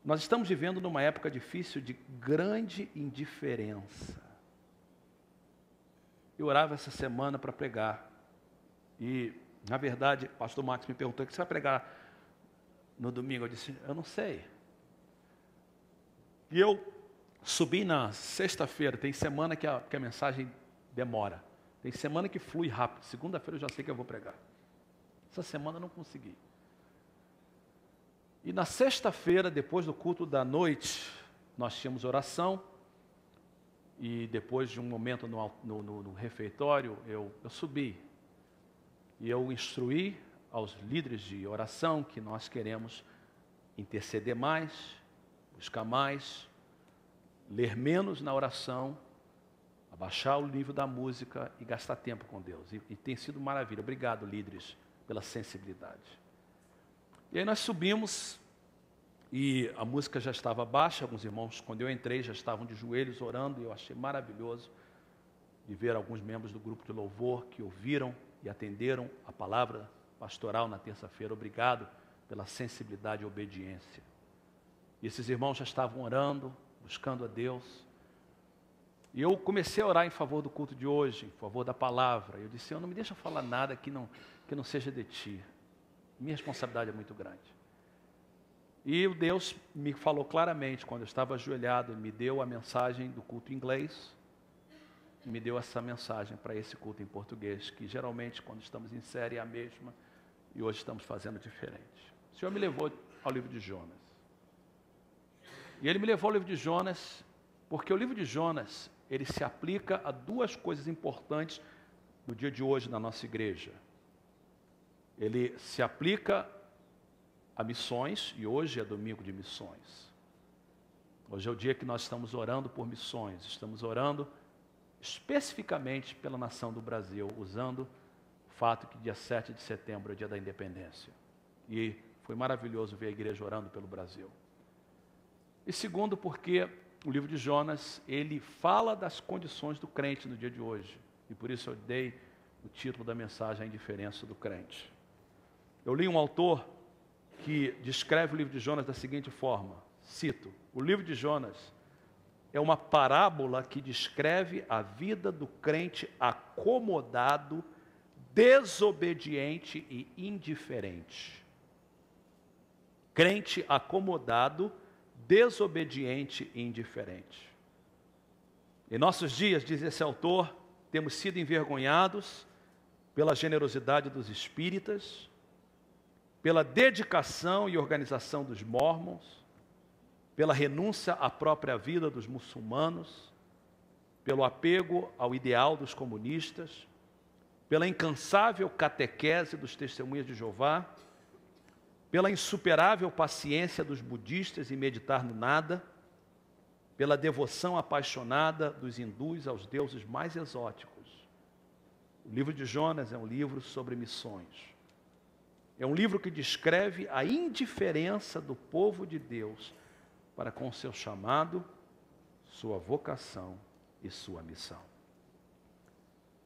Nós estamos vivendo numa época difícil de grande indiferença. Eu orava essa semana para pregar. E, na verdade, o pastor Max me perguntou: o que você vai pregar no domingo? Eu disse: eu não sei. E eu subi na sexta-feira. Tem semana que a mensagem demora. Tem semana que flui rápido. Segunda-feira eu já sei que eu vou pregar. Essa semana eu não consegui. E na sexta-feira, depois do culto da noite, nós tínhamos oração. E depois de um momento no refeitório, eu subi. E eu instruí aos líderes de oração que nós queremos interceder mais, buscar mais, ler menos na oração, abaixar o nível da música e gastar tempo com Deus. E tem sido maravilha. Obrigado, líderes, pela sensibilidade. E aí nós subimos e a música já estava baixa. Alguns irmãos, quando eu entrei, já estavam de joelhos orando, e eu achei maravilhoso de ver alguns membros do grupo de louvor que ouviram e atenderam a palavra pastoral na terça-feira. Obrigado pela sensibilidade e obediência. E esses irmãos já estavam orando, buscando a Deus. E eu comecei a orar em favor do culto de hoje, em favor da palavra. Eu disse: Senhor, não me deixa falar nada que não seja de Ti. Minha responsabilidade é muito grande. E o Deus me falou claramente, quando eu estava ajoelhado, Ele me deu a mensagem do culto em inglês, e me deu essa mensagem para esse culto em português, que geralmente, quando estamos em série, é a mesma, e hoje estamos fazendo diferente. O Senhor me levou ao livro de Jonas. E Ele me levou ao livro de Jonas, porque o livro de Jonas, ele se aplica a duas coisas importantes no dia de hoje na nossa igreja. Ele se aplica a missões, e hoje é domingo de missões. Hoje é o dia que nós estamos orando por missões, estamos orando especificamente pela nação do Brasil, usando o fato que dia 7 de setembro é o dia da independência. E foi maravilhoso ver a igreja orando pelo Brasil. E segundo, porque o livro de Jonas, ele fala das condições do crente no dia de hoje. E por isso eu dei o título da mensagem: A Indiferença do Crente. Eu li um autor que descreve o livro de Jonas da seguinte forma, cito: o livro de Jonas é uma parábola que descreve a vida do crente acomodado, desobediente e indiferente. Crente acomodado, desobediente e indiferente. Em nossos dias, diz esse autor, temos sido envergonhados pela generosidade dos espíritas, pela dedicação e organização dos mórmons, pela renúncia à própria vida dos muçulmanos, pelo apego ao ideal dos comunistas, pela incansável catequese dos testemunhas de Jeová, pela insuperável paciência dos budistas em meditar no nada, pela devoção apaixonada dos hindus aos deuses mais exóticos. O livro de Jonas é um livro sobre missões. É um livro que descreve a indiferença do povo de Deus para com seu chamado, sua vocação e sua missão.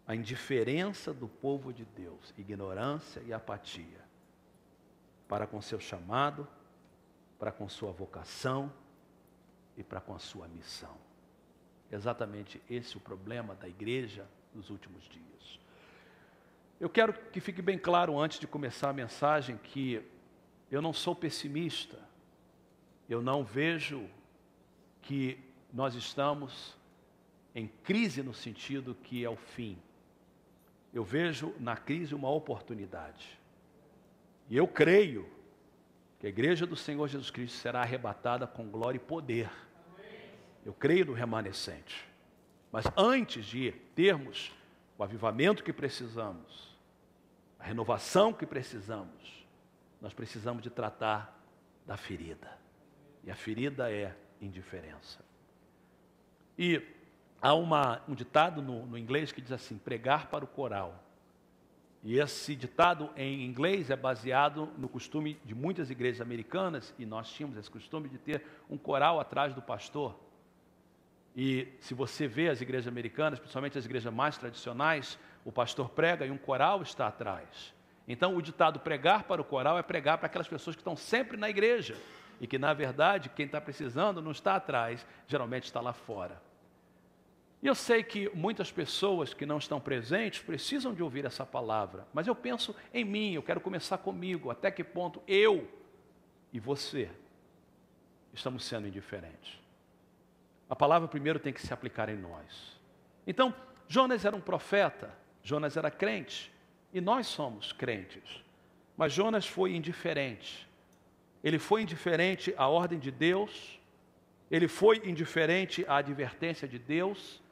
A indiferença do povo de Deus, ignorância e apatia, para com seu chamado, para com sua vocação e para com a sua missão. Exatamente esse é o problema da igreja nos últimos dias. Eu quero que fique bem claro, antes de começar a mensagem, que eu não sou pessimista. Eu não vejo que nós estamos em crise no sentido que é o fim. Eu vejo na crise uma oportunidade. E eu creio que a igreja do Senhor Jesus Cristo será arrebatada com glória e poder. Eu creio no remanescente. Mas antes de termos o avivamento que precisamos, a renovação que precisamos, nós precisamos de tratar da ferida. E a ferida é indiferença. E há um ditado no inglês que diz assim: pregar para o coral. E esse ditado em inglês é baseado no costume de muitas igrejas americanas, e nós tínhamos esse costume de ter um coral atrás do pastor. E se você vê as igrejas americanas, principalmente as igrejas mais tradicionais, o pastor prega e um coral está atrás. Então o ditado pregar para o coral é pregar para aquelas pessoas que estão sempre na igreja. e que, na verdade, quem está precisando não está atrás, geralmente está lá fora. E eu sei que muitas pessoas que não estão presentes precisam de ouvir essa palavra, mas eu penso em mim, eu quero começar comigo, até que ponto eu e você estamos sendo indiferentes. A palavra primeiro tem que se aplicar em nós. Então, Jonas era um profeta, Jonas era crente, e nós somos crentes. Mas Jonas foi indiferente. Ele foi indiferente à ordem de Deus, ele foi indiferente à advertência de Deus,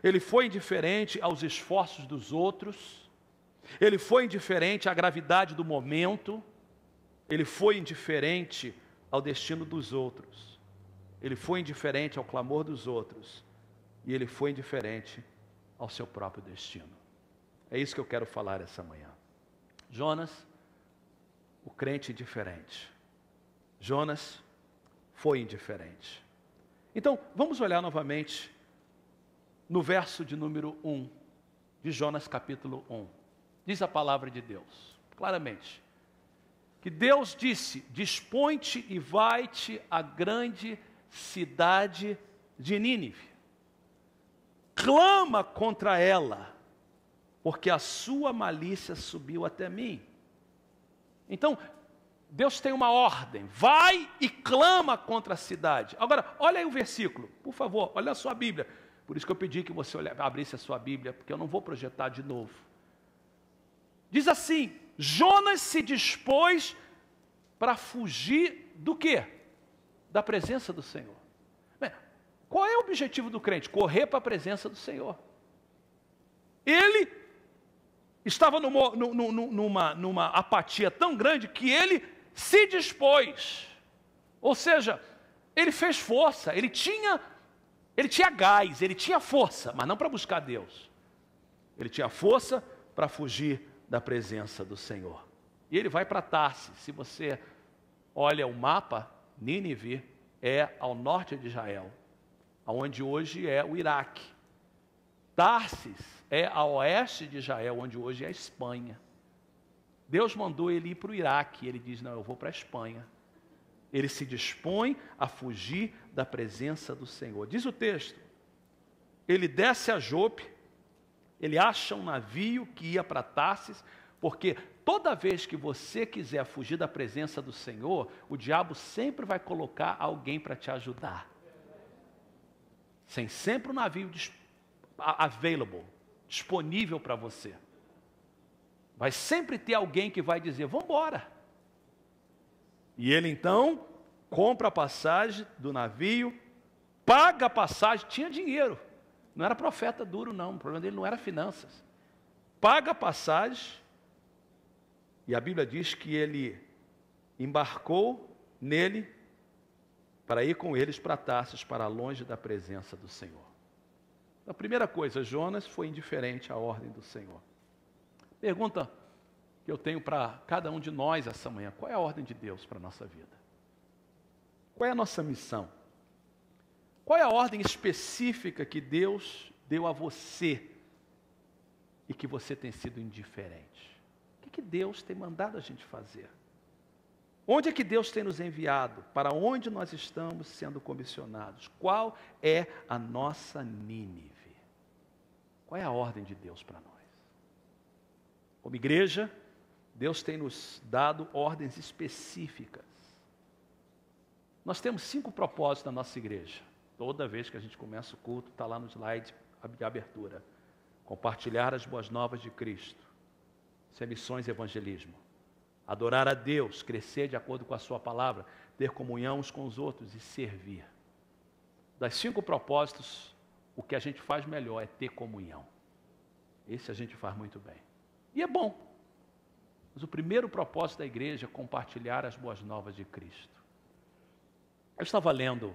ele foi indiferente aos esforços dos outros, ele foi indiferente à gravidade do momento, ele foi indiferente ao destino dos outros, ele foi indiferente ao clamor dos outros, e ele foi indiferente ao seu próprio destino. É isso que eu quero falar essa manhã. Jonas, o crente indiferente. Jonas foi indiferente. Então, vamos olhar novamente no verso de número 1 de Jonas capítulo 1. Diz a palavra de Deus, claramente, que Deus disse: dispõe-te e vai-te à grande cidade de Nínive. Clama contra ela, porque a sua malícia subiu até mim. Então, Deus tem uma ordem, vai e clama contra a cidade. Agora, olha aí o versículo, por favor, olha a sua Bíblia. Por isso que eu pedi que você abrisse a sua Bíblia, porque eu não vou projetar de novo. Diz assim: Jonas se dispôs para fugir do quê? Da presença do Senhor. Bem, qual é o objetivo do crente? Correr para a presença do Senhor. Ele estava numa apatia tão grande que ele se dispôs. Ou seja, ele fez força, ele tinha gás, ele tinha força, mas não para buscar Deus. Ele tinha força para fugir da presença do Senhor. E ele vai para Tarsis. Se você olha o mapa, Nínive é ao norte de Israel, onde hoje é o Iraque. Tarsis é a oeste de Israel, onde hoje é a Espanha. Deus mandou ele ir para o Iraque, ele diz: não, eu vou para a Espanha. Ele se dispõe a fugir da presença do Senhor. Diz o texto, ele desce a Jope, ele acha um navio que ia para Tarsis, porque toda vez que você quiser fugir da presença do Senhor, o diabo sempre vai colocar alguém para te ajudar. Tem sempre um navio available, disponível para você. Vai sempre ter alguém que vai dizer: vamos embora. E ele então compra a passagem do navio, paga a passagem, tinha dinheiro, não era profeta duro não, o problema dele não era finanças. Paga a passagem, e a Bíblia diz que ele embarcou nele para ir com eles para Tarsis, para longe da presença do Senhor. A primeira coisa, Jonas foi indiferente à ordem do Senhor. Pergunta que eu tenho para cada um de nós essa manhã: qual é a ordem de Deus para a nossa vida? Qual é a nossa missão? Qual é a ordem específica que Deus deu a você e que você tem sido indiferente? O que Deus tem mandado a gente fazer? Onde é que Deus tem nos enviado? Para onde nós estamos sendo comissionados? Qual é a nossa Nínive? Qual é a ordem de Deus para nós? Como igreja, Deus tem nos dado ordens específicas. Nós temos 5 propósitos na nossa igreja. Toda vez que a gente começa o culto, está lá no slide de abertura. Compartilhar as boas novas de Cristo. Isso é missões e evangelismo. Adorar a Deus, crescer de acordo com a sua palavra, ter comunhão uns com os outros e servir. Das 5 propósitos, o que a gente faz melhor é ter comunhão. Esse a gente faz muito bem. E é bom. Mas o primeiro propósito da igreja é compartilhar as boas novas de Cristo. Eu estava lendo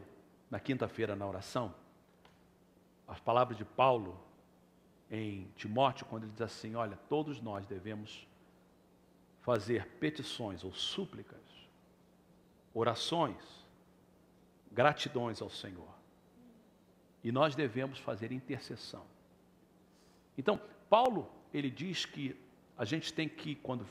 na quinta-feira na oração as palavras de Paulo em Timóteo, quando ele diz assim: olha, todos nós devemos fazer petições ou súplicas, orações, gratidões ao Senhor. E nós devemos fazer intercessão. Então, Paulo, ele diz que a gente tem que, quando